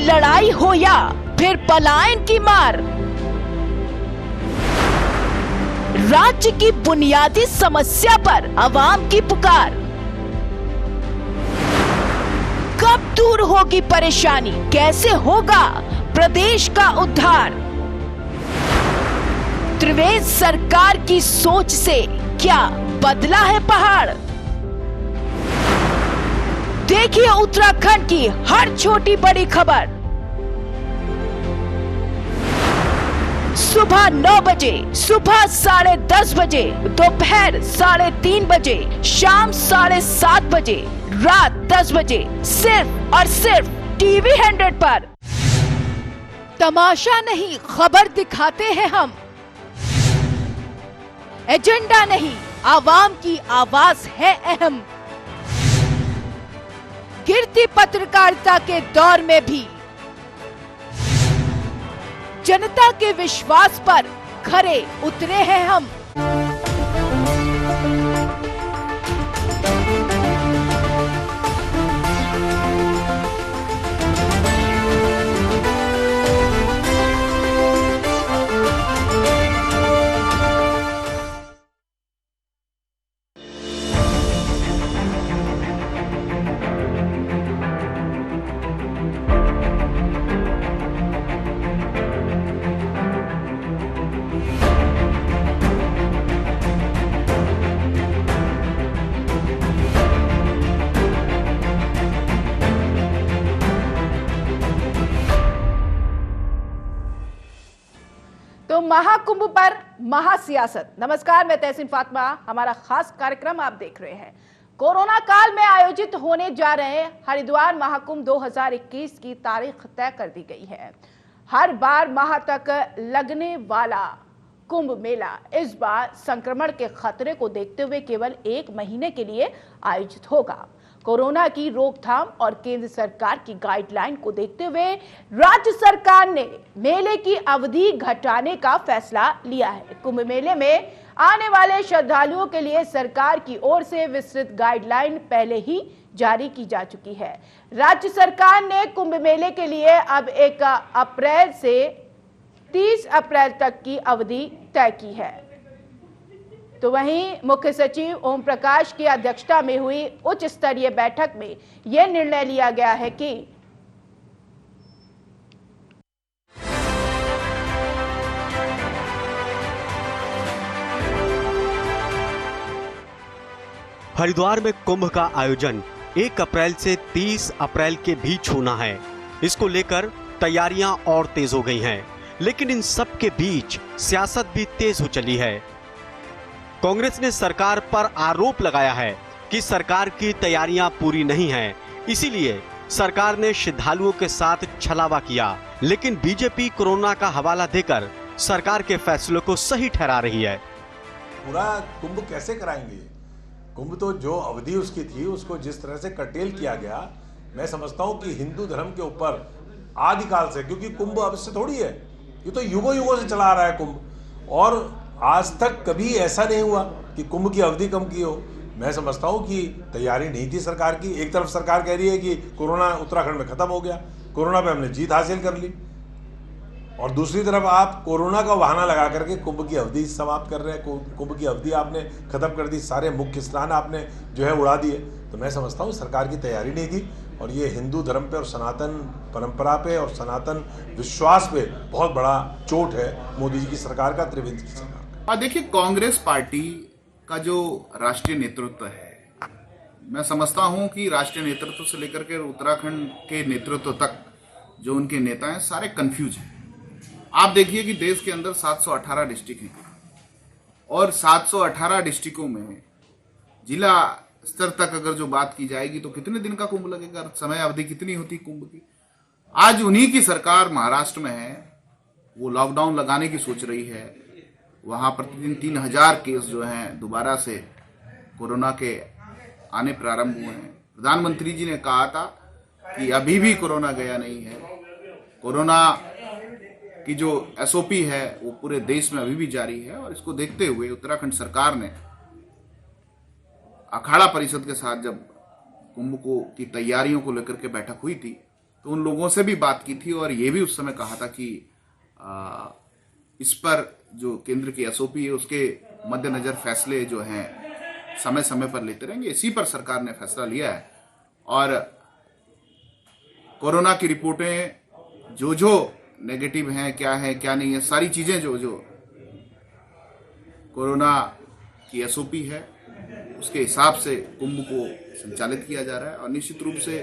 लड़ाई हो या फिर पलायन की मार, राज्य की बुनियादी समस्या पर आवाम की पुकार। कब दूर होगी परेशानी, कैसे होगा प्रदेश का उद्धार? त्रिवेद सरकार की सोच से क्या बदला है पहाड़? देखिए उत्तराखंड की हर छोटी बड़ी खबर। सुबह 9 बजे, सुबह 10:30 बजे, दोपहर 3:30 बजे, शाम 7:30 बजे, रात 10 बजे, सिर्फ और सिर्फ टीवी 100 पर। तमाशा नहीं, खबर दिखाते हैं हम। एजेंडा नहीं, आवाम की आवाज है अहम। गिरती पत्रकारिता के दौर में भी जनता के विश्वास पर खरे उतरे हैं हम। तो महाकुंभ पर महासियासत। नमस्कार, मैं तहसीन फातिमा। हमारा खास कार्यक्रम आप देख रहे हैं। कोरोना काल में आयोजित होने जा रहे हरिद्वार महाकुंभ 2021 की तारीख तय कर दी गई है। हर बार माह तक लगने वाला कुंभ मेला इस बार संक्रमण के खतरे को देखते हुए केवल 1 महीने के लिए आयोजित होगा। कोरोना की रोकथाम और केंद्र सरकार की गाइडलाइन को देखते हुए राज्य सरकार ने मेले की अवधि घटाने का फैसला लिया है। कुंभ मेले में आने वाले श्रद्धालुओं के लिए सरकार की ओर से विस्तृत गाइडलाइन पहले ही जारी की जा चुकी है। राज्य सरकार ने कुंभ मेले के लिए अब 1 अप्रैल से 30 अप्रैल तक की अवधि तय की है। तो वहीं मुख्य सचिव ओम प्रकाश की अध्यक्षता में हुई उच्च स्तरीय बैठक में यह निर्णय लिया गया है कि हरिद्वार में कुंभ का आयोजन 1 अप्रैल से 30 अप्रैल के बीच होना है। इसको लेकर तैयारियां और तेज हो गई हैं, लेकिन इन सब के बीच सियासत भी तेज हो चली है। कांग्रेस ने सरकार पर आरोप लगाया है कि सरकार की तैयारियां पूरी नहीं हैं, इसीलिए सरकार ने श्रद्धालुओं के साथ छलावा किया। लेकिन बीजेपी कोरोना का हवाला देकर सरकार के फैसलों को सही ठहरा रही है। पूरा कुंभ कैसे कराएंगे? कुंभ तो जो अवधि उसकी थी उसको जिस तरह से कर्टेल किया गया, मैं समझता हूं कि हिंदू धर्म के ऊपर आदिकाल से, क्योंकि कुंभ अब से थोड़ी है, ये तो युगों युगों से चला आ रहा है कुंभ, और आज तक कभी ऐसा नहीं हुआ कि कुंभ की अवधि कम की हो। मैं समझता हूं कि तैयारी नहीं थी सरकार की। एक तरफ सरकार कह रही है कि कोरोना उत्तराखंड में खत्म हो गया, कोरोना पे हमने जीत हासिल कर ली, और दूसरी तरफ आप कोरोना का बहाना लगा करके कुंभ की अवधि समाप्त कर रहे हैं। कुंभ की अवधि आपने खत्म कर दी, सारे मुख्य स्नान आपने जो है उड़ा दिए। तो मैं समझता हूँ सरकार की तैयारी नहीं थी, और ये हिंदू धर्म पे और सनातन परंपरा पे और सनातन विश्वास पे बहुत बड़ा चोट है मोदी जी की सरकार का, त्रिवेदी की सरकार का। देखिए, कांग्रेस पार्टी का जो राष्ट्रीय नेतृत्व है, मैं समझता हूं कि राष्ट्रीय नेतृत्व से लेकर के उत्तराखंड के नेतृत्व तक जो उनके नेता हैं सारे कंफ्यूज हैं। आप देखिए कि देश के अंदर 718 डिस्ट्रिक्ट हैं, और 718 डिस्ट्रिक्टों में जिला स्तर तक अगर जो बात की जाएगी तो कितने दिन का कुंभ लगेगा, समय अवधि कितनी होती कुंभ की। आज उन्हीं की सरकार महाराष्ट्र में है, वो लॉकडाउन लगाने की सोच रही है। वहां प्रतिदिन 3000 केस जो हैं दोबारा से कोरोना के आने प्रारंभ हुए हैं। प्रधानमंत्री जी ने कहा था कि अभी भी कोरोना गया नहीं है। कोरोना की जो एसओपी है वो पूरे देश में अभी भी जारी है, और इसको देखते हुए उत्तराखंड सरकार ने अखाड़ा परिषद के साथ जब कुंभ को की तैयारियों को लेकर के बैठक हुई थी, तो उन लोगों से भी बात की थी और ये भी उस समय कहा था कि इस पर जो केंद्र की एसओपी है उसके मद्देनजर फैसले जो हैं समय समय पर लेते रहेंगे। इसी पर सरकार ने फैसला लिया है और कोरोना की रिपोर्टें जो नेगेटिव हैं, क्या है क्या नहीं है, सारी चीजें जो कोरोना की एसओपी है उसके हिसाब से कुंभ को संचालित किया जा रहा है। और निश्चित रूप से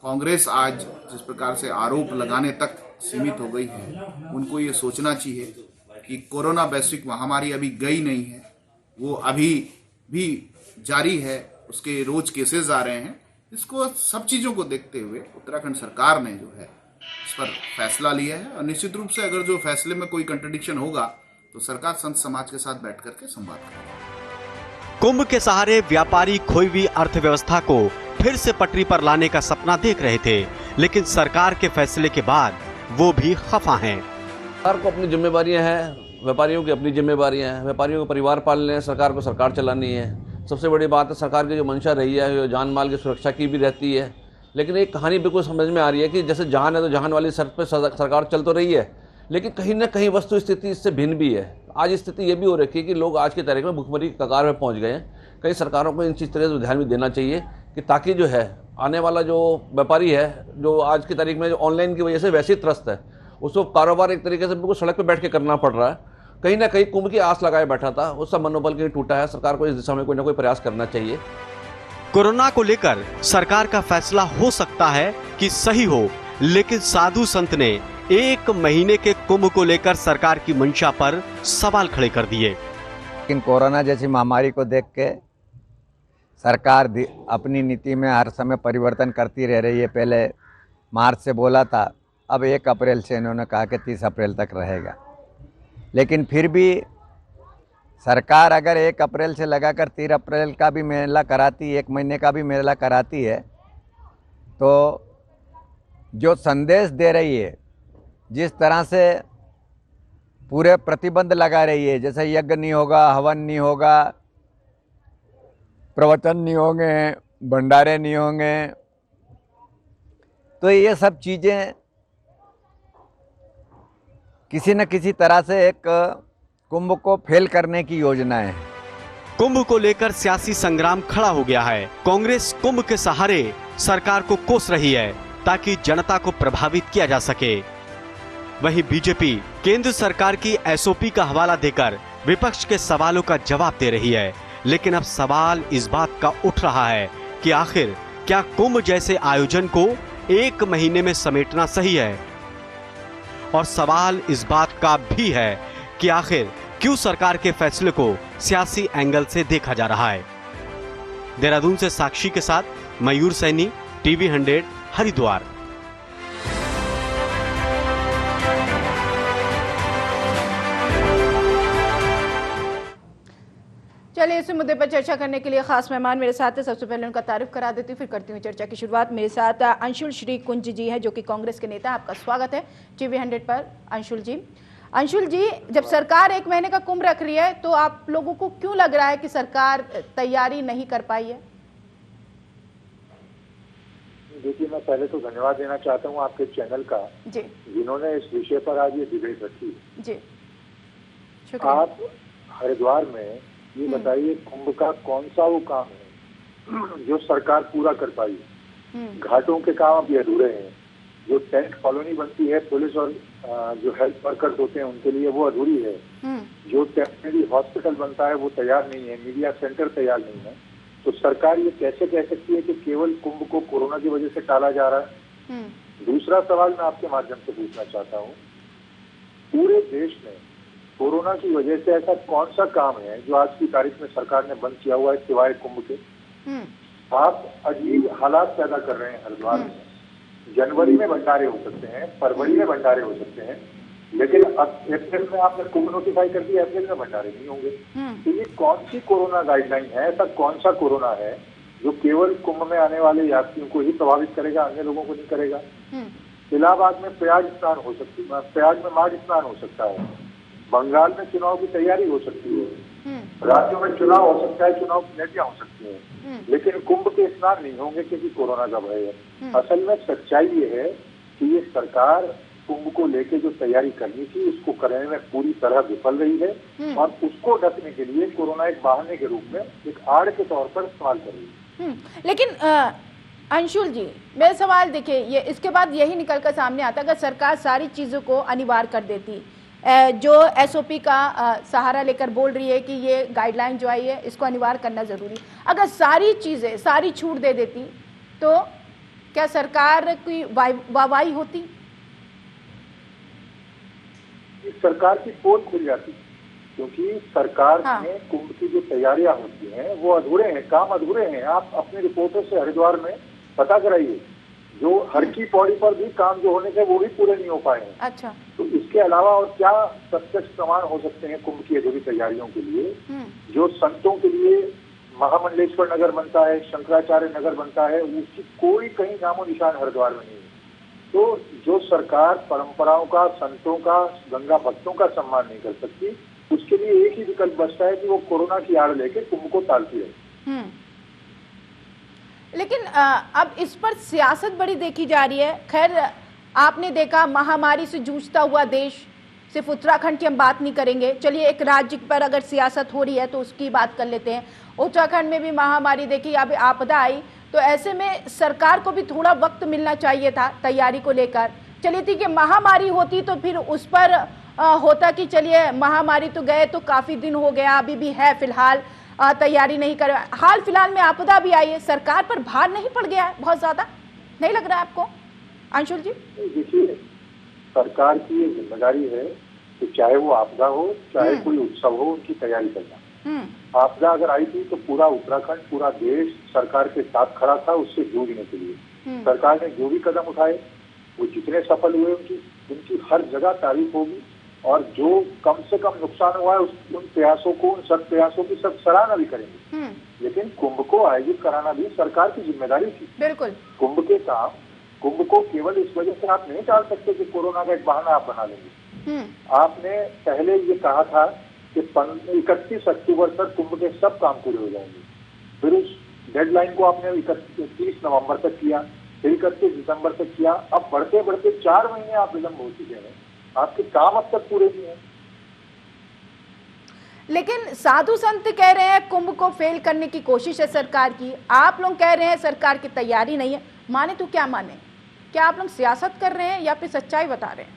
कांग्रेस आज जिस प्रकार से आरोप लगाने तक सीमित हो गई है, उनको ये सोचना चाहिए कि कोरोना वैश्विक महामारी अभी गई नहीं है, वो अभी भी जारी है, उसके रोज केसेस आ रहे हैं। इसको सब चीजों को देखते हुए उत्तराखंड सरकार ने जो है इस पर फैसला लिया है और निश्चित रूप से अगर जो फैसले में कोई कंट्रडिक्शन होगा तो सरकार संत समाज के साथ बैठ करके संवाद करेगी। कुंभ के सहारे व्यापारी खोई हुई अर्थव्यवस्था को फिर से पटरी पर लाने का सपना देख रहे थे, लेकिन सरकार के फैसले के बाद वो भी खफा हैं। सरकार को अपनी जिम्मेवारियां हैं, व्यापारियों की अपनी जिम्मेवारियां हैं। व्यापारियों को परिवार पालने हैं, सरकार को सरकार चलानी है। सबसे बड़ी बात है सरकार की जो मंशा रही है, जो जान माल की सुरक्षा की भी रहती है, लेकिन एक कहानी बिल्कुल समझ में आ रही है कि जैसे जान है तो जहान वाली शर्त पर सरकार चल तो रही है, लेकिन कहीं ना कहीं वस्तु स्थिति इससे भिन्न भी है। आज स्थिति ये भी हो रखी है कि लोग आज की तारीख में भुखमरी की कगार में पहुंच गए हैं। कई सरकारों को इन चीज़ तरह से ध्यान भी देना चाहिए कि ताकि जो है आने वाला जो व्यापारी है, जो आज की तारीख में जो ऑनलाइन की वजह से वैसे ही त्रस्त है, उसको कारोबार एक तरीके से बिल्कुल सड़क पर बैठ के करना पड़ रहा है। कहीं ना कहीं कुंभ की आस लगाए बैठा था, उसका मनोबल कहीं टूटा है। सरकार को इस दिशा में कोई ना कोई प्रयास करना चाहिए। कोरोना को लेकर सरकार का फैसला हो सकता है कि सही हो, लेकिन साधु संत ने 1 महीने के कुंभ को लेकर सरकार की मंशा पर सवाल खड़े कर दिए। लेकिन कोरोना जैसी महामारी को देख के सरकार अपनी नीति में हर समय परिवर्तन करती रह रही है। पहले मार्च से बोला था, अब 1 अप्रैल से इन्होंने कहा कि 30 अप्रैल तक रहेगा। लेकिन फिर भी सरकार अगर 1 अप्रैल से लगाकर 30 अप्रैल का भी मेला कराती, 1 महीने का भी मेला कराती है, तो जो संदेश दे रही है, जिस तरह से पूरे प्रतिबंध लगा रही है, जैसे यज्ञ नहीं होगा, हवन नहीं होगा, प्रवचन नहीं होंगे, भंडारे नहीं होंगे, तो ये सब चीज़ें किसी न किसी तरह से एक कुंभ को फेल करने की योजना है। कुंभ को लेकर सियासी संग्राम खड़ा हो गया है। कांग्रेस कुंभ के सहारे सरकार को कोस रही है ताकि जनता को प्रभावित किया जा सके। वहीं बीजेपी केंद्र सरकार की एसओपी का हवाला देकर विपक्ष के सवालों का जवाब दे रही है। लेकिन अब सवाल इस बात का उठ रहा है कि आखिर क्या कुंभ जैसे आयोजन को 1 महीने में समेटना सही है? और सवाल इस बात का भी है कि आखिर क्यों सरकार के फैसले को सियासी एंगल से देखा जा रहा है। देहरादून से साक्षी के साथ मयूर सैनी, टीवी 100 हरिद्वार। चलिए इस मुद्दे पर चर्चा करने के लिए खास मेहमान मेरे साथ है। सबसे पहले उनका तारीफ करा देती हूँ, फिर करती हूँ चर्चा की शुरुआत। मेरे साथ अंशुल श्री कुंज जी है, जो कि कांग्रेस के नेता। आपका स्वागत है टीवी 100 पर अंशुल जी। अंशुल जी, जब सरकार 1 महीने का कुंभ रख रही है, तो आप लोगों को क्यों लग रहा है कि सरकार तैयारी नहीं कर पाई है? देखिए, मैं पहले तो धन्यवाद देना चाहता हूँ आपके चैनल का जी, जिन्होंने इस विषय पर आज ये डिबेट रखी जी। शुक्रिया। आप हरिद्वार में ये बताइए, कुंभ का कौन सा वो काम है जो सरकार पूरा कर पाई? घाटों के काम अभी अधूरे हैं। जो टेंट कॉलोनी बनती है पुलिस और जो हेल्थ वर्कर्स होते हैं उनके लिए, वो अधूरी है। जो टेम्परेरी हॉस्पिटल बनता है वो तैयार नहीं है, मीडिया सेंटर तैयार नहीं है। तो सरकार ये कैसे कह सकती है कि केवल कुंभ को कोरोना की वजह से टाला जा रहा है? दूसरा सवाल मैं आपके माध्यम से पूछना चाहता हूँ, पूरे देश में कोरोना की वजह से ऐसा कौन सा काम है जो आज की तारीख में सरकार ने बंद किया हुआ है सिवाय कुंभ के? आप अजीब हालात पैदा कर रहे हैं हरिद्वार में। जनवरी में भंडारे हो सकते हैं, फरवरी में भंडारे हो सकते हैं, लेकिन अब अप्रैल में आपने कुंभ नोटिफाई कर दिया, अप्रैल में भंडारे नहीं होंगे। तो ये कौन सी कोरोना गाइडलाइन है? ऐसा कौन सा कोरोना है जो केवल कुंभ में आने वाले यात्रियों को ही प्रभावित करेगा, अन्य लोगों को नहीं करेगा? इलाहाबाद में प्रयाग स्नान हो सकती है, प्रयाग में माघ स्नान हो सकता है, बंगाल में चुनाव की तैयारी हो सकती है, राज्यों में चुनाव हो सकता है, चुनाव की नीतियां हो सकती हैं, लेकिन कुंभ के स्नान नहीं होंगे क्योंकि कोरोना का भय है। असल में सच्चाई ये है कि ये सरकार कुंभ को लेके जो तैयारी करनी थी उसको करने में पूरी तरह विफल रही है और उसको ढकने के लिए कोरोना एक बहाने के रूप में, एक आड़ के तौर पर इस्तेमाल कर रही है। लेकिन अंशुल जी, मेरा सवाल देखिए, ये इसके बाद यही निकल कर सामने आता अगर सरकार सारी चीज़ों को अनिवार्य कर देती, जो एसओपी का सहारा लेकर बोल रही है कि ये गाइडलाइन जो आई है इसको अनिवार्य करना जरूरी, अगर सारी चीज़ें सारी छूट दे देती तो क्या सरकार की वाहवाही होती? सरकार की पोल खुल जाती, क्योंकि सरकार में कुंभ की जो तैयारियां होती हैं वो अधूरे हैं, काम अधूरे हैं। आप अपने रिपोर्टर से हरिद्वार में पता कराइए, जो हर की पौड़ी पर भी काम जो होने थे वो भी पूरे नहीं हो पाए हैं। अच्छा, तो इसके अलावा और क्या प्रत्यक्ष प्रमाण हो सकते हैं कुंभ की अधूरी तैयारियों के लिए? जो संतों के लिए महामंडलेश्वर नगर बनता है, शंकराचार्य नगर बनता है, उसकी कोई कहीं नामो निशान हरिद्वार में नहीं है। तो जो सरकार परंपराओं का, संतों का, गंगा भक्तों का सम्मान नहीं कर सकती, उसके लिए एक ही विकल्प बचता है कि वो कोरोना की आड़ लेके कुंभ को टालती रहे। लेकिन अब इस पर सियासत बड़ी देखी जा रही है। खैर, आपने देखा महामारी से जूझता हुआ देश, सिर्फ उत्तराखंड की हम बात नहीं करेंगे, चलिए एक राज्य पर अगर सियासत हो रही है तो उसकी बात कर लेते हैं। उत्तराखंड में भी महामारी देखी, अब आपदा आई, तो ऐसे में सरकार को भी थोड़ा वक्त मिलना चाहिए था तैयारी को लेकर। चलिए ठीक है, महामारी होती तो फिर उस पर होता कि चलिए महामारी तो गए तो काफी दिन हो गया, अभी भी है फिलहाल, तैयारी नहीं कर, हाल फिलहाल में आपदा भी आई है, सरकार पर भार नहीं पड़ गया है बहुत ज्यादा, नहीं लग रहा है आपको अंशुल जी? देखिए, सरकार की ये जिम्मेदारी है कि चाहे वो आपदा हो, चाहे कोई उत्सव हो, उनकी तैयारी करना। आपदा अगर आई थी तो पूरा उत्तराखंड, पूरा देश सरकार के साथ खड़ा था उससे जूझने के लिए। सरकार ने जो भी कदम उठाए वो जितने सफल हुए उनकी हर जगह तारीफ होगी, और जो कम से कम नुकसान हुआ है उन प्रयासों को, उन सब प्रयासों की सब सराहना भी करेंगे। लेकिन कुंभ को आयोजित कराना भी सरकार की जिम्मेदारी थी। बिल्कुल, कुंभ को केवल इस वजह से आप नहीं टाल सकते कि कोरोना का एक बहाना आप बना लेंगे। आपने पहले ये कहा था कि 31 अक्टूबर तक कुंभ के सब काम पूरे हो जाएंगे, फिर उस डेडलाइन को आपने 31 नवंबर तक किया, फिर 31 दिसंबर तक किया। अब बढ़ते बढ़ते 4 महीने आप विलंब हो चुके हैं, आपके काम अब तक पूरे नहीं है। लेकिन साधु संत कह रहे हैं कुंभ को फेल करने की कोशिश है सरकार की, आप लोग कह रहे हैं सरकार की तैयारी नहीं है। माने तो क्या माने? क्या आप लोग सियासत कर रहे हैं या फिर सच्चाई बता रहे हैं?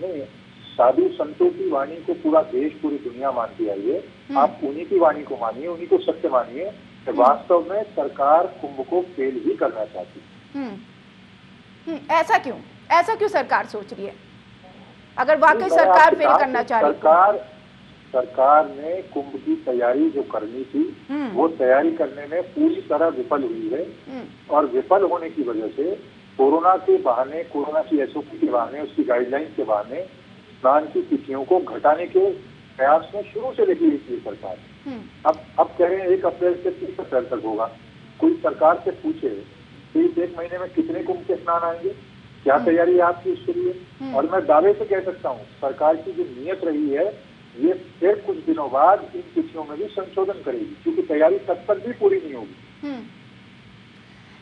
नहीं, साधु संतों की वाणी को पूरा देश, पूरी दुनिया मानती आई है। आप उन्हीं की वाणी को मानिए, उन्हीं को सत्य मानिए। वास्तव में सरकार कुंभ को फेल ही करना चाहती है। ऐसा क्यों सरकार सोच रही है? अगर वाकई सरकार फेल करना चाह रही है, सरकार ने कुंभ की तैयारी जो करनी थी वो तैयारी करने में पूरी तरह विफल हुई है, और विफल होने की वजह से कोरोना के बहाने, कोरोना की एसओपी के बहाने, उसकी गाइडलाइन के बहाने स्नान की तिथियों को घटाने के प्रयास में शुरू से लगी हुई थी सरकार। अब कह रहे हैं 1 अप्रैल से 30 अप्रैल तक होगा। कोई सरकार से पूछे कि इस 1 महीने में कितने कुंभ के स्नान आएंगे, क्या तैयारी है आपकी उसके लिए? और मैं दावे से कह सकता हूँ सरकार की जो नीयत रही है ये फिर कुछ दिनों बाद इन तिथियों में भी संशोधन करेगी, क्योंकि तैयारी तब तक भी पूरी नहीं होगी।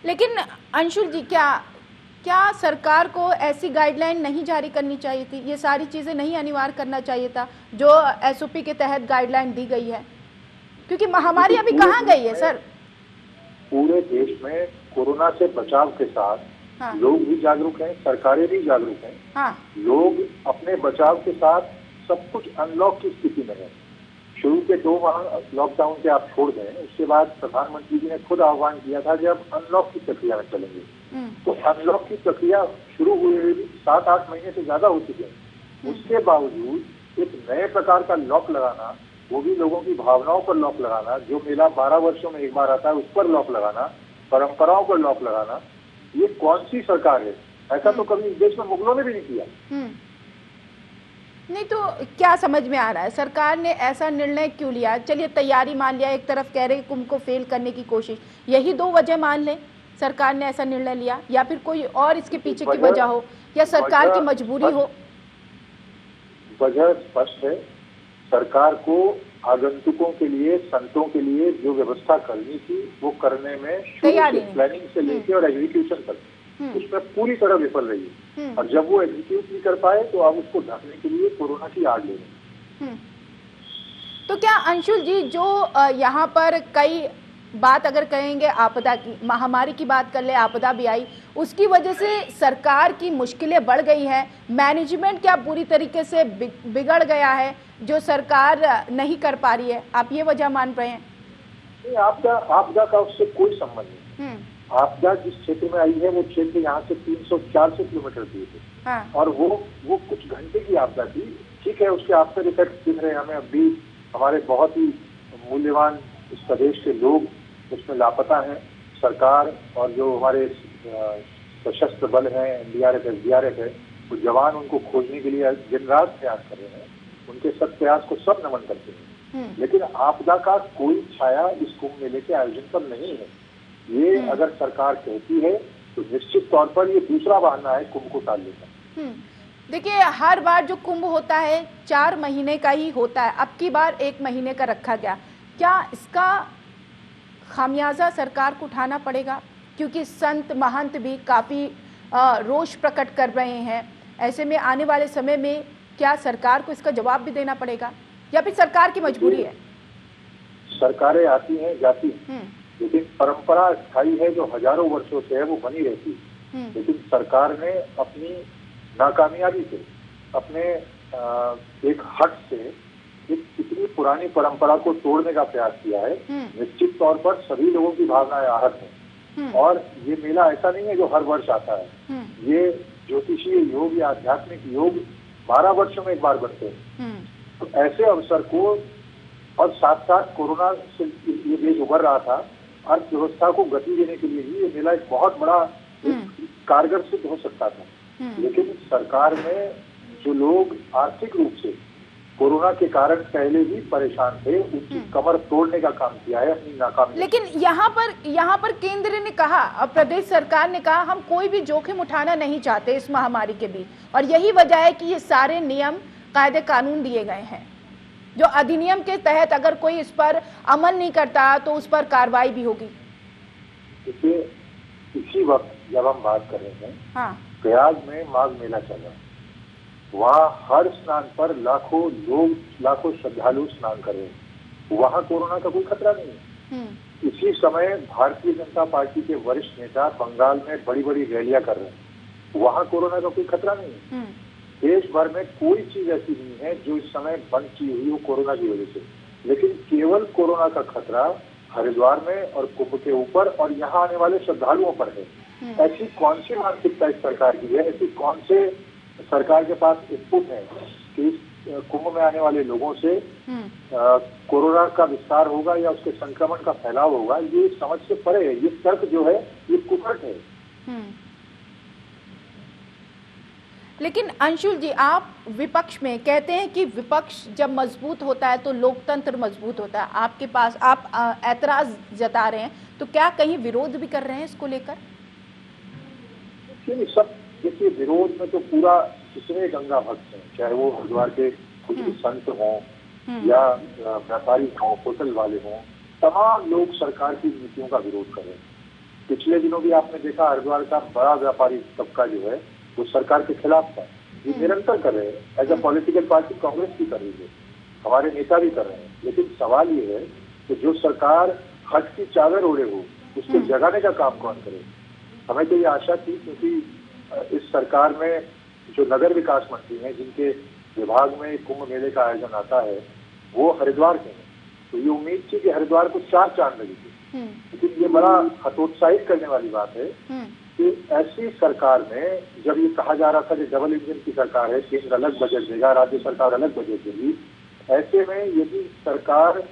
लेकिन अंशुल जी, क्या सरकार को ऐसी गाइडलाइन नहीं जारी करनी चाहिए थी? ये सारी चीजें नहीं अनिवार्य करना चाहिए था जो एसओपी के तहत गाइडलाइन दी गई है? क्योंकि महामारी अभी कहाँ गई है सर? पूरे देश में कोरोना से बचाव के साथ लोग भी जागरूक हैं, सरकारें भी जागरूक हैं। लोग अपने बचाव के साथ सब कुछ अनलॉक की स्थिति में है। शुरू के 2 माह लॉकडाउन के आप छोड़ दें, उसके बाद प्रधानमंत्री जी ने खुद आह्वान किया था कि अब अनलॉक की प्रक्रिया में चलेंगे। तो अनलॉक की प्रक्रिया शुरू हुए 7-8 महीने से ज्यादा हो चुके हैं। उसके बावजूद एक नए प्रकार का लॉक लगाना, वो भी लोगों की भावनाओं पर लॉक लगाना, जो मेला 12 वर्षों में एक बार आता है उस पर लॉक लगाना, परंपराओं पर लॉक लगाना, ये कौन सी सरकार है? ऐसा तो कभी इस देश में मुगलों ने भी नहीं किया। नहीं तो क्या समझ में आ रहा है, सरकार ने ऐसा निर्णय क्यों लिया? चलिए तैयारी मान लिया, एक तरफ कह रहे हैं कुंभ को फेल करने की कोशिश, यही 2 वजह मान लें सरकार ने ऐसा निर्णय लिया, या फिर कोई और इसके पीछे की वजह हो, या सरकार की मजबूरी हो? वजह स्पष्ट है, सरकार को आगंतुकों के लिए, संतों के लिए जो व्यवस्था करनी थी वो करने में प्लानिंग से लेके और एग्जीक्यूशन तक उसमें पूरी तरह विफल रही है। और जब वो एग्जीक्यूट नहीं कर पाए तो अब उसको ढकने के लिए कोरोना की आड़ ले रहे हैं। तो क्या अंशुल जी, जो यहाँ पर कई बात अगर कहेंगे आपदा की, महामारी की बात कर ले, आपदा भी आई, उसकी वजह से सरकार की मुश्किलें बढ़ गई है, मैनेजमेंट क्या पूरी तरीके से बिगड़ गया है जो सरकार नहीं कर पा रही है, आप ये वजह मान रहे हैं? नहीं, आपदा का उससे कोई संबंध नहीं। आपदा जिस क्षेत्र में आई है वो क्षेत्र यहाँ से 300-400 किलोमीटर दूर है। हाँ। और वो कुछ घंटे की आपदा थी। ठीक है, उसके आफ्टर इफेक्ट दिख रहे हैं हमें। अभी हमारे बहुत ही मूल्यवान इस प्रदेश के लोग उसमें लापता हैं। सरकार और जो हमारे सशस्त्र बल हैं, NDRF, SDRF है, वो जवान उनको खोजने के लिए दिन रात प्रयास कर रहे हैं। उनके सब प्रयास को सब नमन करते हैं। लेकिन आपदा का कोई छाया इस कुंभ मेले के आयोजन पर नहीं है। ये अगर सरकार कहती है तो निश्चित तौर पर ये दूसरा बहाना है कुंभ को टालने का। देखिए, हर बार जो कुंभ होता है 4 महीने का ही होता है, अब की बार 1 महीने का रखा गया। क्या इसका खामियाजा सरकार को उठाना पड़ेगा? क्योंकि संत महंत भी काफ़ी रोष प्रकट कर रहे हैं। ऐसे में आने वाले समय में क्या सरकार को इसका जवाब भी देना पड़ेगा या फिर सरकार की मजबूरी है? सरकारें आती हैं, जाती हैं, लेकिन परंपरा स्थायी है जो हजारों वर्षों से है, वो बनी रहती है। लेकिन सरकार ने अपनी नाकामयाबी से, अपने एक हट से एक इतनी पुरानी परंपरा को तोड़ने का प्रयास किया है। निश्चित तौर पर सभी लोगों की भावनाएं आहत हैं। और ये मेला ऐसा नहीं है जो हर वर्ष आता है। ये ज्योतिषीय योग या आध्यात्मिक योग 12 वर्षों में एक बार बनते हैं। तो ऐसे अवसर को, और साथ साथ कोरोना से ये देश उभर रहा था, अर्थव्यवस्था को गति देने के लिए भी ये मेला एक बहुत बड़ा कारगर सिद्ध हो सकता था। लेकिन सरकार ने, जो लोग आर्थिक रूप से कोरोना के कारण पहले भी परेशान थे, उनकी कमर तोड़ने का काम किया है अपनी नाकामी। लेकिन यहाँ पर केंद्र ने कहा और प्रदेश सरकार ने कहा हम कोई भी जोखिम उठाना नहीं चाहते इस महामारी के बीच, और यही वजह है कि ये सारे नियम, कायदे, कानून दिए गए हैं जो अधिनियम के तहत अगर कोई इस पर अमल नहीं करता तो उस पर कार्रवाई भी होगी। देखिए, इसी वक्त जब हम बात कर रहे हैं, हाँ, प्रयाग में माघ मेला चल रहा है। वहाँ हर स्नान पर लाखों लोग, लाखों श्रद्धालु स्नान कर रहे हैं। वहाँ कोरोना का कोई खतरा नहीं है। इसी समय भारतीय जनता पार्टी के वरिष्ठ नेता बंगाल में बड़ी बड़ी रैलियां कर रहे हैं। वहाँ कोरोना का कोई खतरा नहीं है। देश भर में कोई चीज ऐसी नहीं है जो इस समय बंद की हुई हो कोरोना की वजह से। लेकिन केवल कोरोना का खतरा हरिद्वार में और कुंभ के ऊपर और यहाँ आने वाले श्रद्धालुओं पर है। ऐसी कौन सी मानसिकता इस सरकार की है, ऐसी कौन से सरकार के पास इनपुट है कि कुंभ में आने वाले लोगों से कोरोना का विस्तार होगा या उसके संक्रमण का फैलाव होगा? ये समझ से परे है। ये तर्क जो है ये कुफर्ट है। लेकिन अंशुल जी, आप विपक्ष में कहते हैं कि विपक्ष जब मजबूत होता है तो लोकतंत्र मजबूत होता है। आपके पास आप ऐतराज जता रहे हैं, तो क्या कहीं विरोध भी कर रहे हैं इसको लेकर? सब देखिए, विरोध में तो पूरा कितने गंगा भक्त हैं, चाहे वो हरिद्वार के कुछ संत हों या व्यापारी हों, होटल वाले हों, तमाम लोग सरकार की नीतियों का विरोध कर रहे हैं। पिछले दिनों भी आपने देखा हरिद्वार का बड़ा व्यापारी तबका जो है वो सरकार के खिलाफ था। ये निरंतर कर रहे हैं। As a political party Congress भी कर रही है, हमारे नेता भी कर रहे हैं। लेकिन सवाल ये है कि जो सरकार हट की चादर ओढ़े हो उसको जगाने का काम कौन करे? हमें तो ये आशा थी, क्योंकि इस सरकार में जो नगर विकास मंत्री हैं, जिनके विभाग में कुंभ मेले का आयोजन आता है, वो हरिद्वार के हैं। तो ये उम्मीद थी कि हरिद्वार को 4 चांद लगेगी। लेकिन ये बड़ा हतोत्साहित करने वाली बात है कि ऐसी सरकार में, जब ये कहा जा रहा था कि डबल इंजन की सरकार है, केंद्र अलग बजट देगा, राज्य सरकार अलग बजट देगी, ऐसे में यदि सरकार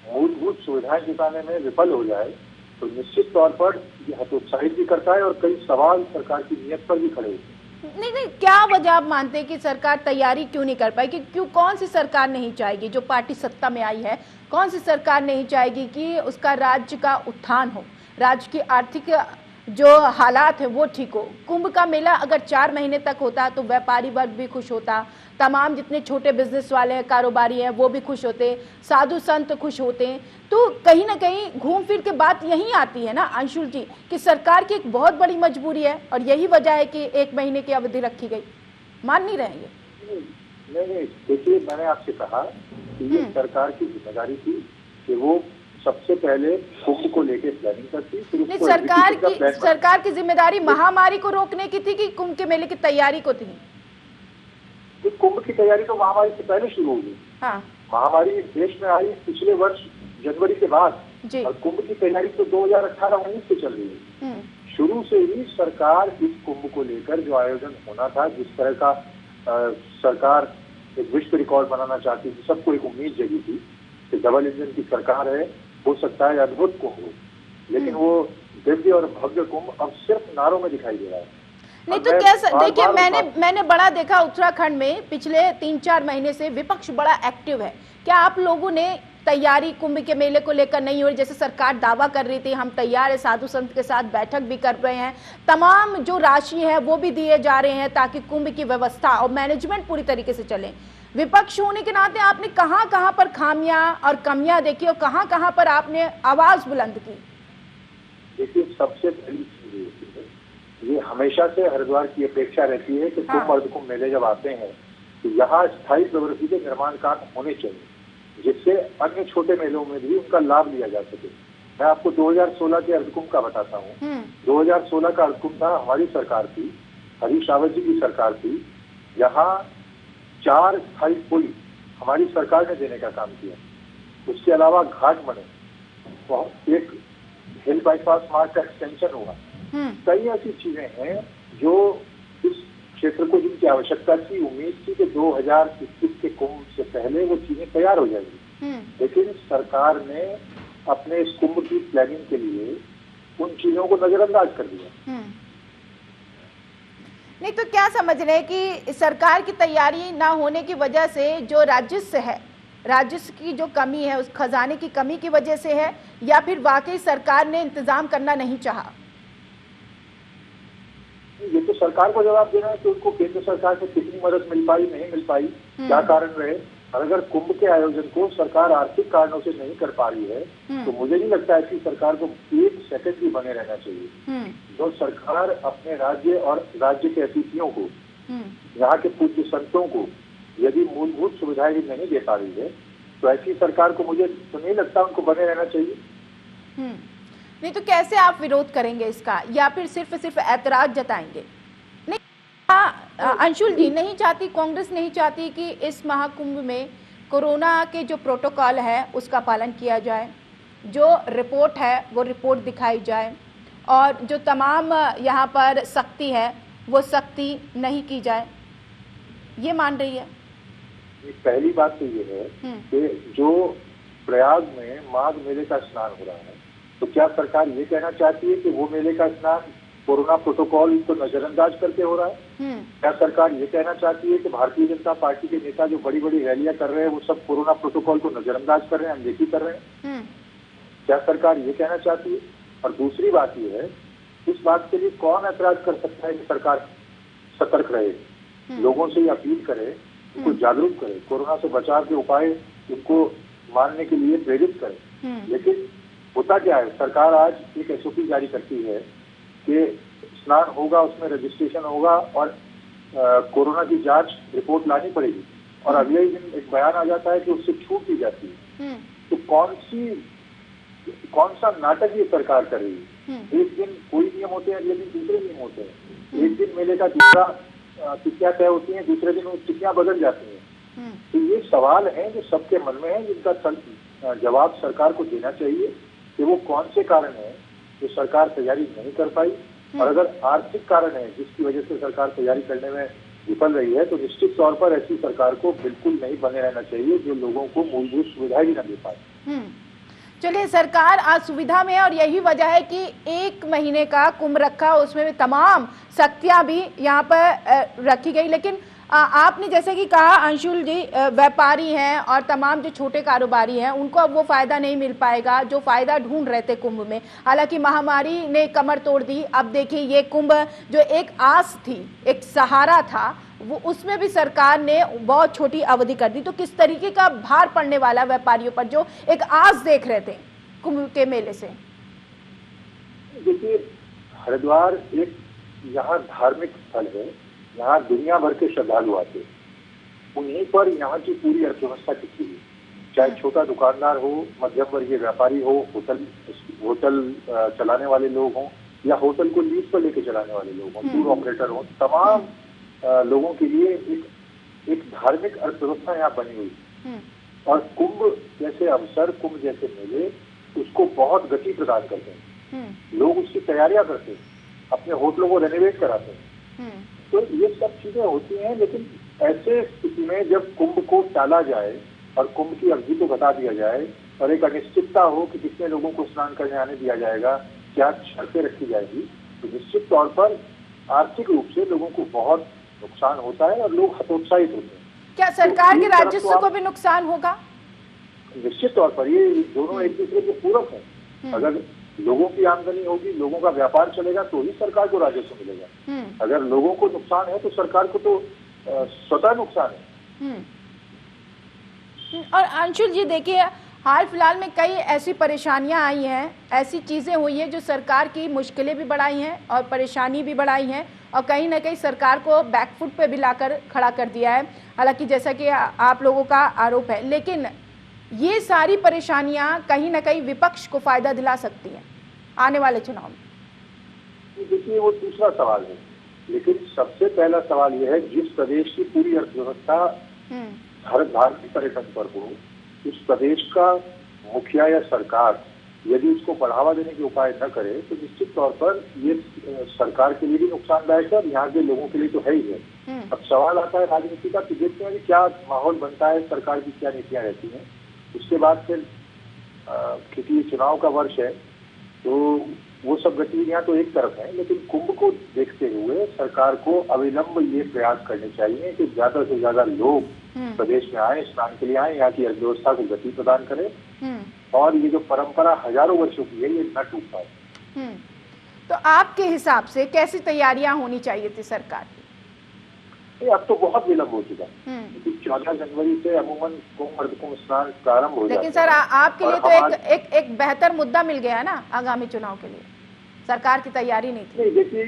मूलभूत सुविधाएं जुटाने में विफल हो जाए तो निश्चित तौर पर ये हतोत्साहित भी करता है और कई सवाल सरकार की नीयत पर भी खड़े होते हैं। नहीं, क्या वजह आप मानते हैं कि सरकार तैयारी क्यों नहीं कर पाई? कि क्यों, कौन सी सरकार नहीं चाहेगी, जो पार्टी सत्ता में आई है, कौन सी सरकार नहीं चाहेगी कि उसका राज्य का उत्थान हो, राज्य की आर्थिक जो हालात है वो ठीक हो। कुंभ का मेला अगर 4 महीने तक होता तो व्यापारी वर्ग भी खुश होता, तमाम जितने छोटे बिजनेस वाले हैं, कारोबारी हैं, वो भी खुश होते, साधु संत खुश होते। तो कहीं ना कहीं घूम फिर के बात यही आती है ना अंशुल जी, कि सरकार की एक बहुत बड़ी मजबूरी है और यही वजह है कि 1 महीने की अवधि रखी गई। मान नहीं रहे ये? नहीं, देखिए मैंने आपसे कहा कि ये सरकार की जिम्मेदारी थी कि वो सबसे पहले कुंभ को लेके प्लानिंग करती। नहीं, सरकार की जिम्मेदारी महामारी को रोकने की थी कि कुंभ के मेले की तैयारी को थी? कुंभ की तैयारी तो महामारी से पहले शुरू होगी। हाँ। महामारी देश में आई पिछले वर्ष जनवरी के बाद, और कुंभ की तैयारी तो 2018-19 से चल रही है। शुरू से ही सरकार इस कुंभ को लेकर जो आयोजन होना था, जिस तरह का सरकार एक विश्व रिकॉर्ड बनाना चाहती थी, सबको एक उम्मीद जगी थी कि डबल इंजन की सरकार है, हो सकता है अद्भुत कुंभ हो, लेकिन वो दिव्य और भव्य कुंभ अब सिर्फ नारों में दिखाई दे रहा है। नहीं तो कैसा, देखिए मैंने बड़ा देखा उत्तराखंड में पिछले 3-4 महीने से विपक्ष बड़ा एक्टिव है। क्या आप लोगों ने तैयारी कुंभ के मेले को लेकर नहीं हो रही? जैसे सरकार दावा कर रही थी हम तैयार है, साधु संत के साथ बैठक भी कर रहे हैं, तमाम जो राशि है वो भी दिए जा रहे हैं ताकि कुंभ की व्यवस्था और मैनेजमेंट पूरी तरीके से चले। विपक्ष होने के नाते आपने कहां कहां पर खामियां और कमियां देखी और कहां कहां पर आपने आवाज बुलंद की? देखिए, सबसे पहली चीज ये हमेशा से हरिद्वार की अपेक्षा रहती है कि कुंभ और कुंभ मेले जब आते हैं तो यहाँ स्थायी प्रवृत्ति के निर्माण कार्य होने चाहिए, जिससे अन्य छोटे मेलों में भी उनका लाभ लिया जा सके। मैं आपको 2016 के अर्धकुंभ का बताता हूँ। 2016 का अर्धकुंभ था, हमारी सरकार थी, हरीश रावत जी की सरकार थी। यहाँ 4 स्थायी पुल हमारी सरकार ने देने का काम किया। उसके अलावा घाट बने, एक हिल बाईपास मार्ग का एक्सटेंशन हुआ। कई ऐसी चीजें हैं जो इस क्षेत्र को जिनकी आवश्यकता थी, उम्मीद थी कि 2021 के कुंभ से पहले वो चीजें तैयार हो जाएंगी, लेकिन सरकार ने अपने इस कुंभ की प्लानिंग के लिए उन चीजों को नजरअंदाज कर दिया। नहीं तो क्या समझ रहे हैं कि सरकार की तैयारी ना होने की वजह से जो राजस्व है, राजस्व की जो कमी है, उस खजाने की कमी की वजह से है, या फिर वाकई सरकार ने इंतजाम करना नहीं चाहा? ये तो सरकार को जवाब देना है कि उनको केंद्र सरकार से कितनी मदद मिल पाई, नहीं मिल पाई, क्या कारण रहे। और अगर कुंभ के आयोजन को सरकार आर्थिक कारणों से नहीं कर पा रही है तो मुझे नहीं लगता है कि सरकार को 1 सेकंड भी बने रहना चाहिए। जो सरकार अपने राज्य और राज्य के अतिथियों को, यहाँ के पूज्य संतों को यदि मूलभूत सुविधाएं नहीं दे पा रही है तो ऐसी सरकार को मुझे तो नहीं लगता उनको बने रहना चाहिए। नहीं तो कैसे आप विरोध करेंगे इसका, या फिर सिर्फ ऐतराज जताएंगे? नहीं, अंशुल जी नहीं चाहती, कांग्रेस नहीं चाहती कि इस महाकुंभ में कोरोना के जो प्रोटोकॉल है उसका पालन किया जाए, जो रिपोर्ट है वो रिपोर्ट दिखाई जाए, और जो तमाम यहाँ पर सख्ती है वो सख्ती नहीं की जाए, ये मान रही है? पहली बात तो ये है कि जो प्रयाग में माघ मेले का स्नान हो रहा है, तो क्या सरकार ये कहना चाहती है कि वो मेले का स्नान कोरोना प्रोटोकॉल को नजरअंदाज करके हो रहा है? क्या सरकार ये कहना चाहती है कि भारतीय जनता पार्टी के नेता जो बड़ी बड़ी रैलियां कर रहे हैं वो सब कोरोना प्रोटोकॉल को नजरअंदाज कर रहे हैं, अनदेखी कर रहे हैं? क्या सरकार ये कहना चाहती है? और दूसरी बात ये है, इस बात के लिए कौन ऐतराज कर सकता है कि सरकार सतर्क रहे, लोगों से अपील करे, उनको जागरूक करे, कोरोना से बचाव के उपाय उनको मानने के लिए प्रेरित करे। लेकिन होता क्या है, सरकार आज एक एसओपी जारी करती है कि स्नान होगा, उसमें रजिस्ट्रेशन होगा और कोरोना की जांच रिपोर्ट लानी पड़ेगी, और अगले ही दिन एक बयान आ जाता है कि उससे छूट दी जाती है। तो कौन सा नाटक ये सरकार कर रही है? एक दिन कोई नियम होते हैं, अगले दिन दूसरे नियम होते हैं। एक दिन मेले का दूसरा तिथियां तय होती हैं, दूसरे दिन वो तिथियां बदल जाती हैं। तो ये सवाल हैं जो सबके मन में है, जिनका जवाब सरकार को देना चाहिए कि वो कौन से कारण है जो सरकार तैयारी नहीं कर पाई, और अगर आर्थिक कारण है जिसकी वजह से सरकार तैयारी करने में विफल रही है तो निश्चित तौर पर ऐसी सरकार को बिल्कुल नहीं बने रहना चाहिए जो लोगों को मूलभूत सुविधाएं भी न दे पाए। चलिए, सरकार आज सुविधा में है और यही वजह है कि 1 महीने का कुंभ रखा, उसमें भी तमाम सख्तियां भी यहाँ पर रखी गई। लेकिन आपने जैसे कि कहा अंशुल जी, व्यापारी हैं और तमाम जो छोटे कारोबारी हैं उनको अब वो फायदा नहीं मिल पाएगा जो फायदा ढूंढ रहे थे कुंभ में। हालांकि महामारी ने कमर तोड़ दी। अब देखिए ये कुंभ जो एक आस थी, एक सहारा था, वो उसमें भी सरकार ने बहुत छोटी अवधि कर दी। तो किस तरीके का भार पड़ने वाला व्यापारियों पर जो एक आस देख रहे थे कुंभ के मेले से? देखिए, हरिद्वार एक यहाँ धार्मिक स्थल है, यहाँ दुनिया भर के श्रद्धालु आते हैं। उन्हीं पर यहाँ की पूरी अर्थव्यवस्था टिकी है, चाहे छोटा दुकानदार हो, मध्यम वर्गीय व्यापारी हो, होटल चलाने वाले लोग हों या होटल को लीज पर लेके चलाने वाले लोग हों, टूर ऑपरेटर हों, तमाम लोगों के लिए एक धार्मिक अर्थव्यवस्था यहाँ बनी हुई है। और कुंभ जैसे अवसर, कुंभ जैसे मेले उसको बहुत गति प्रदान करते हैं। लोग उसकी तैयारियां करते हैं, अपने होटलों को रेनोवेट कराते हैं। तो ये सब चीजें होती हैं, लेकिन ऐसे स्थिति में जब कुंभ को टाला जाए और कुंभ की अवधि को बता दिया जाए और एक अनिश्चितता हो कि कितने लोगों को स्नान करने आने दिया जाएगा, क्या शर्तें रखी जाएगी, तो निश्चित तौर पर आर्थिक रूप से लोगों को बहुत नुकसान होता है और लोग हतोत्साहित होते हैं। क्या सरकार के राजस्व को भी नुकसान होगा? निश्चित तौर पर ये दोनों एक दूसरे के पूरक हैं। अगर लोगों की आमदनी होगी, लोगों का व्यापार चलेगा तो ही सरकार को राजस्व मिलेगा। अगर लोगों को नुकसान है तो सरकार को तो स्वतः नुकसान है। और अंशुल जी देखिए, हाल फिलहाल में कई ऐसी परेशानियां आई हैं, ऐसी चीजें हुई हैं जो सरकार की मुश्किलें भी बढ़ाई हैं और परेशानी भी बढ़ाई हैं और कहीं ना कहीं सरकार को बैकफुट पे भी लाकर खड़ा कर दिया है। हालांकि जैसा कि आप लोगों का आरोप है, लेकिन ये सारी परेशानियां कहीं ना कहीं विपक्ष को फायदा दिला सकती हैं आने वाले चुनाव में। देखिए, वो दूसरा सवाल है, लेकिन सबसे पहला सवाल यह है, जिस प्रदेश की पूरी अर्थव्यवस्था हर धार्मिक पर्यटन पर हो, उस प्रदेश का मुखिया या सरकार यदि उसको बढ़ावा देने के उपाय न करे तो निश्चित तौर पर ये सरकार के लिए भी नुकसानदायक है और यहाँ के लोगों के लिए तो है ही है। अब सवाल आता है राजनीति का कि देखते हैं कि क्या माहौल बनता है, सरकार की क्या नीतियां रहती हैं। उसके बाद फिर क्योंकि चुनाव का वर्ष है तो वो सब गतिविधियां तो एक तरफ हैं, लेकिन कुंभ को देखते हुए सरकार को अविलंब ये प्रयास करने चाहिए कि ज्यादा से ज्यादा लोग प्रदेश में आए, स्नान के लिए आए, यहाँ की अर्थव्यवस्था को गति प्रदान करें और ये जो परंपरा हजारों वर्षों की है ये न टूट पाए। तो आपके हिसाब से कैसी तैयारियां होनी चाहिए थी सरकार की? अब तो बहुत विलंब हो चुका है, क्योंकि 14 जनवरी से अमूमन कुंभ स्नान प्रारंभ हो जाता है। लेकिन सर आपके लिए तो एक बेहतर मुद्दा मिल गया है ना आगामी चुनाव के लिए, सरकार की तैयारी नहीं थी। देखिए,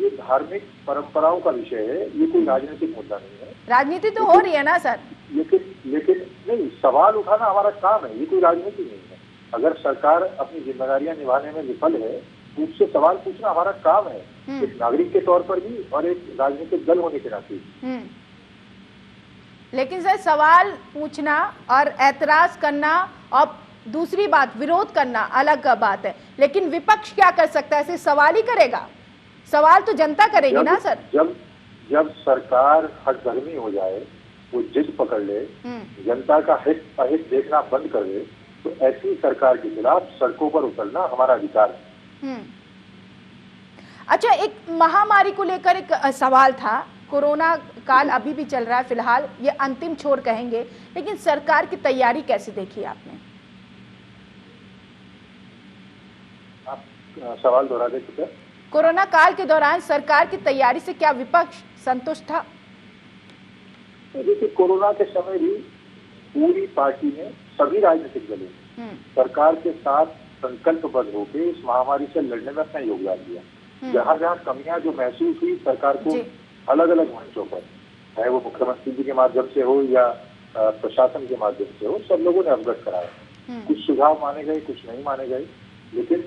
ये धार्मिक परंपराओं का विषय है, ये कोई राजनीतिक मुद्दा नहीं है। राजनीति तो हो रही है ना सर, लेकिन नहीं, सवाल उठाना हमारा काम है, ये कोई राजनीति नहीं है। अगर सरकार अपनी जिम्मेदारियां निभाने में विफल है तो उससे सवाल पूछना हमारा काम है, एक नागरिक के तौर पर भी और एक राजनीतिक दल होने के नाते। लेकिन सर सवाल पूछना और ऐतराज करना और दूसरी बात विरोध करना अलग बात है, लेकिन विपक्ष क्या कर सकता है? सिर्फ सवाल ही करेगा? सवाल तो जनता करेगी ना सर। जब सरकार हठधर्मी हो जाए, वो जिद पकड़ ले, जनता का हित अहित देखना बंद कर दे, तो ऐसी सरकार के खिलाफ सड़कों पर उतरना हमारा अधिकार है। अच्छा, एक महामारी को लेकर एक सवाल था। कोरोना काल अभी भी चल रहा है, फिलहाल ये अंतिम छोर कहेंगे, लेकिन सरकार की तैयारी कैसे देखी आपने? आप सवाल दोहरा दे चुके। कोरोना काल के दौरान सरकार की तैयारी से क्या विपक्ष संतुष्ट था? देखिए, कोरोना के समय भी पूरी पार्टी ने, सभी राजनीतिक दलों सरकार के साथ संकल्पबद्ध होकर इस महामारी से लड़ने में अपना योगदान दिया। जहाँ जहाँ कमियां जो महसूस हुई, सरकार को अलग अलग मंचों पर, चाहे वो मुख्यमंत्री जी के माध्यम से हो या प्रशासन के माध्यम से हो, सब लोगों ने अवगत कराया। कुछ सुझाव माने गए, कुछ नहीं माने गए, लेकिन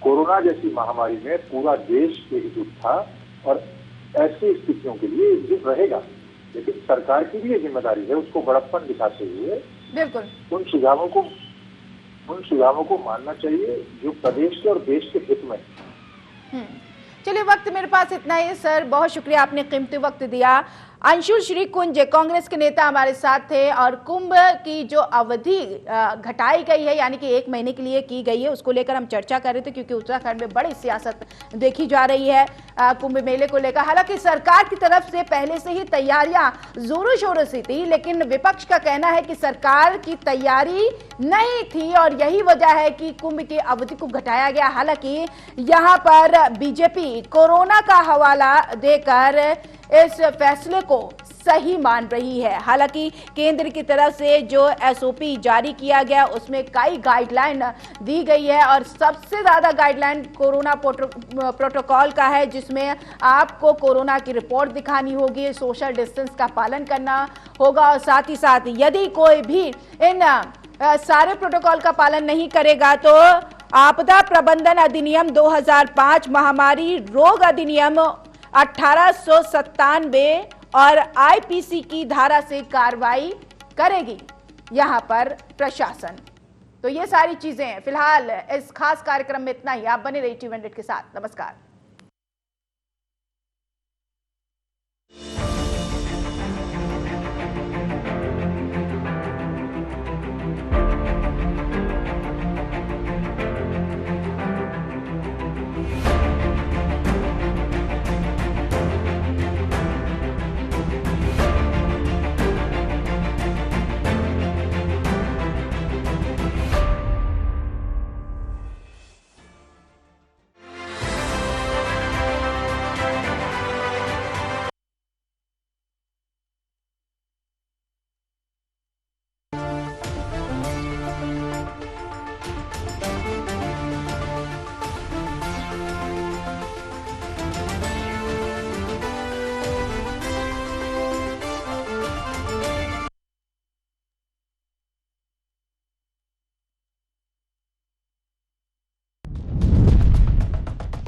कोरोना जैसी महामारी में पूरा देश एकजुट था और ऐसी स्थितियों के लिए एकजुट रहेगा। लेकिन सरकार की भी ये जिम्मेदारी है, उसको बड़प्पन दिखाते हुए बिल्कुल उन सुझावों को मानना चाहिए जो प्रदेश के और देश के हित में। चलिए, वक्त मेरे पास इतना ही सर, बहुत शुक्रिया, आपने कीमती वक्त दिया। अंशुल श्री कुंज कांग्रेस के नेता हमारे साथ थे, और कुंभ की जो अवधि घटाई गई है, यानी कि 1 महीने के लिए की गई है, उसको लेकर हम चर्चा कर रहे थे, क्योंकि उत्तराखंड में बड़ी सियासत देखी जा रही है कुंभ मेले को लेकर। हालांकि सरकार की तरफ से पहले से ही तैयारियां जोरों शोरों से थी, लेकिन विपक्ष का कहना है कि सरकार की तैयारी नहीं थी और यही वजह है कि कुंभ की अवधि को घटाया गया। हालांकि यहां पर बीजेपी कोरोना का हवाला देकर इस फैसले को सही मान रही है। हालांकि केंद्र की तरफ से जो एसओपी जारी किया गया उसमें कई गाइडलाइन दी गई है, और सबसे ज्यादा गाइडलाइन कोरोना प्रोटोकॉल का है, जिसमें आपको कोरोना की रिपोर्ट दिखानी होगी, सोशल डिस्टेंस का पालन करना होगा, और साथ ही साथ यदि कोई भी इन सारे प्रोटोकॉल का पालन नहीं करेगा तो आपदा प्रबंधन अधिनियम 2005, महामारी रोग अधिनियम 1897 और आईपीसी की धारा से कार्रवाई करेगी यहां पर प्रशासन। तो ये सारी चीजें हैं। फिलहाल इस खास कार्यक्रम में इतना ही। आप बने रहिए टीवी100 के साथ। नमस्कार।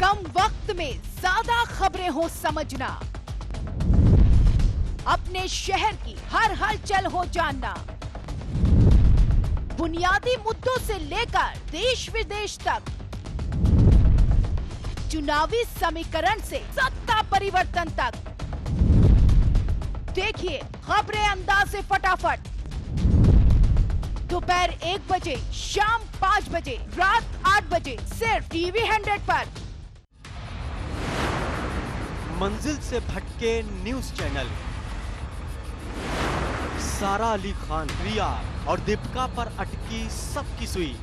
कम वक्त में ज्यादा खबरें हो समझना, अपने शहर की हर हलचल हो जानना, बुनियादी मुद्दों से लेकर देश विदेश तक, चुनावी समीकरण से सत्ता परिवर्तन तक, देखिए खबरें अंदाज से फटाफट। दोपहर 1 बजे, शाम 5 बजे, रात 8 बजे, सिर्फ टीवी100 पर। मंजिल से भटके न्यूज चैनल, सारा अली खान, रिया और दीपिका पर अटकी सबकी सुई।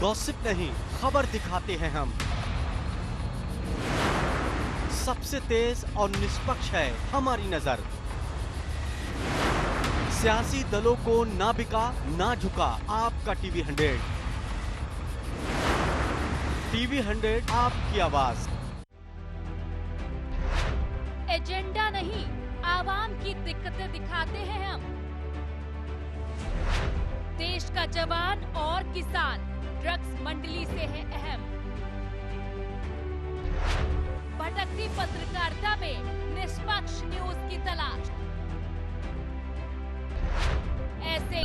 गॉसिप नहीं, खबर दिखाते हैं हम। सबसे तेज और निष्पक्ष है हमारी नजर। सियासी दलों को ना बिका ना झुका आपका टीवी100। टीवी100 आपकी आवाज। एजेंडा नहीं, आवाम की दिक्कतें दिखाते हैं हम। देश का जवान और किसान ड्रग्स मंडली से है अहम। भटकती पत्रकारिता में निष्पक्ष न्यूज की तलाश। ऐसे